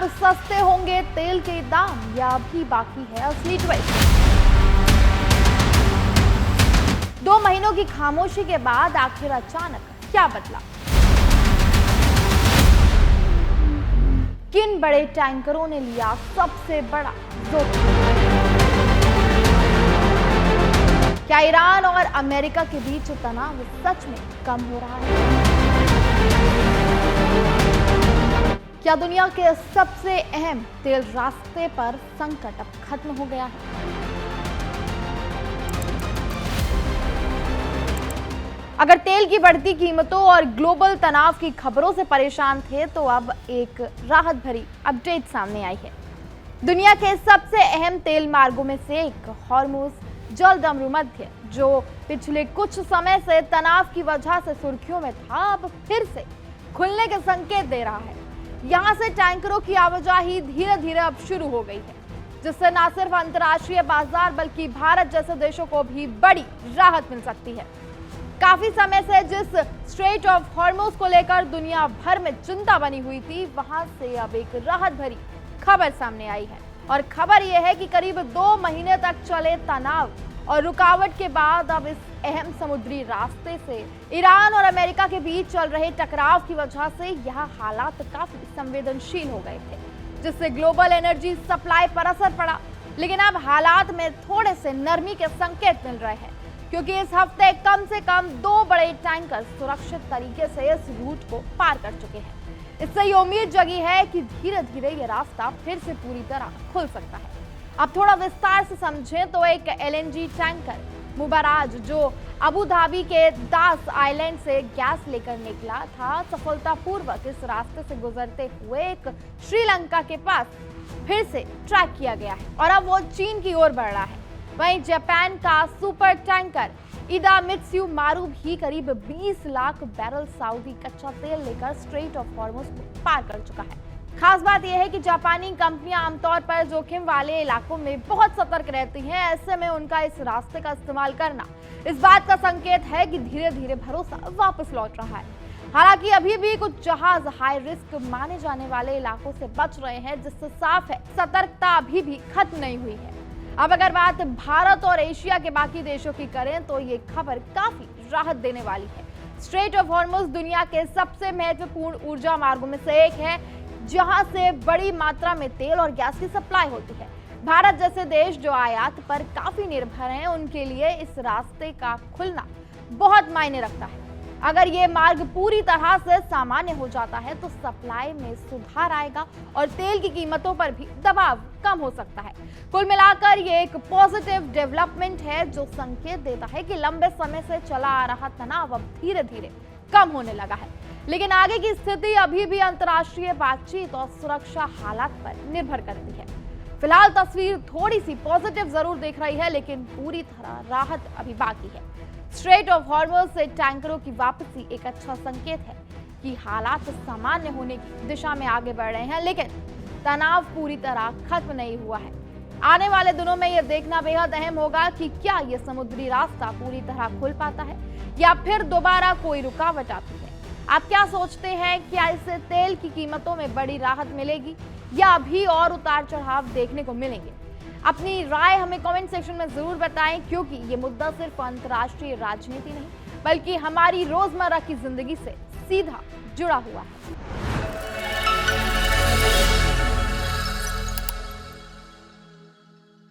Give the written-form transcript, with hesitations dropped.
अब सस्ते होंगे तेल के दाम या अभी बाकी है असली ट्विस्ट? 2 महीनों की खामोशी के बाद आखिर अचानक क्या बदला? किन बड़े टैंकरों ने लिया सबसे बड़ा जोखिम? क्या ईरान और अमेरिका के बीच तनाव सच में कम हो रहा है? क्या दुनिया के सबसे अहम तेल रास्ते पर संकट अब खत्म हो गया है? अगर तेल की बढ़ती कीमतों और ग्लोबल तनाव की खबरों से परेशान थे तो अब एक राहत भरी अपडेट सामने आई है। दुनिया के सबसे अहम तेल मार्गों में से एक हॉर्मुज जलदमरूमध्य, जो पिछले कुछ समय से तनाव की वजह से सुर्खियों में था, अब फिर से खुलने के संकेत दे रहा है। यहां से टैंकरों की आवाजाही धीरे धीरे अब शुरू हो गई है, जिससे न सिर्फ अंतर्राष्ट्रीय बाजार बल्कि भारत जैसे देशों को भी बड़ी राहत मिल सकती है। काफी समय से जिस स्ट्रेट ऑफ हॉर्मुज को लेकर दुनिया भर में चिंता बनी हुई थी, वहां से अब एक राहत भरी खबर सामने आई है। और खबर यह है कि करीब 2 महीने तक चले तनाव और रुकावट के बाद अब इस अहम समुद्री रास्ते से ईरान और अमेरिका के बीच चल रहे टकराव की वजह से यह हालात काफी संवेदनशील हो गए थे, जिससे ग्लोबल एनर्जी सप्लाई पर असर पड़ा। लेकिन अब हालात में थोड़े से नरमी के संकेत मिल रहे हैं, क्योंकि इस हफ्ते कम से कम 2 बड़े टैंकर सुरक्षित तरीके से इस रूट को पार कर चुके हैं। इससे ये उम्मीद जगी है कि धीरे धीरे ये रास्ता फिर से पूरी तरह खुल सकता है। अब थोड़ा विस्तार से समझें तो एक LNG टैंकर मुबाराज, जो अबू धाबी के दास आइलैंड से गैस लेकर निकला था, सफलतापूर्वक इस रास्ते से गुजरते हुए एक श्रीलंका के पास फिर से ट्रैक किया गया है और अब वो चीन की ओर बढ़ रहा है। वहीं जापान का सुपर टैंकर इदा मित्सु मारू भी करीब 20 लाख बैरल सऊदी कच्चा तेल लेकर स्ट्रेट ऑफ हॉर्मुज को पार कर चुका है। खास बात यह है कि जापानी कंपनियां आमतौर पर जोखिम वाले इलाकों में बहुत सतर्क रहती हैं। ऐसे में उनका इस रास्ते का इस्तेमाल करना इस बात का संकेत है कि धीरे धीरे भरोसा वापस लौट रहा है। हालांकि अभी भी कुछ जहाज हाई रिस्क माने जाने वाले इलाकों से बच रहे हैं, जिससे साफ है सतर्कता अभी भी खत्म नहीं हुई है। अब अगर बात भारत और एशिया के बाकी देशों की करें तो ये खबर काफी राहत देने वाली है। स्ट्रेट ऑफ हॉर्मुज दुनिया के सबसे महत्वपूर्ण ऊर्जा मार्गों में से एक है, जहां से बड़ी मात्रा में तेल और गैस की सप्लाई होती है। भारत जैसे देश जो आयात पर काफी निर्भर हैं, उनके लिए इस रास्ते का खुलना बहुत मायने रखता है। अगर ये मार्ग पूरी तरह से सामान्य हो जाता है तो सप्लाई में सुधार आएगा और तेल की कीमतों पर भी दबाव कम हो सकता है। कुल मिलाकर ये एक पॉजिटिव डेवलपमेंट है, जो संकेत देता है कि लंबे समय से चला आ रहा तनाव अब धीरे धीरे कम होने लगा है। लेकिन आगे की स्थिति अभी भी अंतर्राष्ट्रीय बातचीत और सुरक्षा हालात पर निर्भर करती है। फिलहाल तस्वीर थोड़ी सी पॉजिटिव जरूर दिख रही है, लेकिन पूरी तरह राहत अभी बाकी है। स्ट्रेट ऑफ हॉर्मुज से टैंकरों की वापसी एक अच्छा संकेत है कि हालात सामान्य होने की दिशा में आगे बढ़ रहे हैं, लेकिन तनाव पूरी तरह खत्म नहीं हुआ है। आने वाले दिनों में यह देखना बेहद अहम होगा कि क्या यह समुद्री रास्ता पूरी तरह खुल पाता है या फिर दोबारा कोई रुकावट आती है। आप क्या सोचते हैं? क्या इससे तेल की कीमतों में बड़ी राहत मिलेगी या अभी और उतार चढ़ाव देखने को मिलेंगे? अपनी राय हमें कमेंट सेक्शन में जरूर बताएं, क्योंकि ये मुद्दा सिर्फ अंतर्राष्ट्रीय राजनीति नहीं बल्कि हमारी रोजमर्रा की जिंदगी से सीधा जुड़ा हुआ है।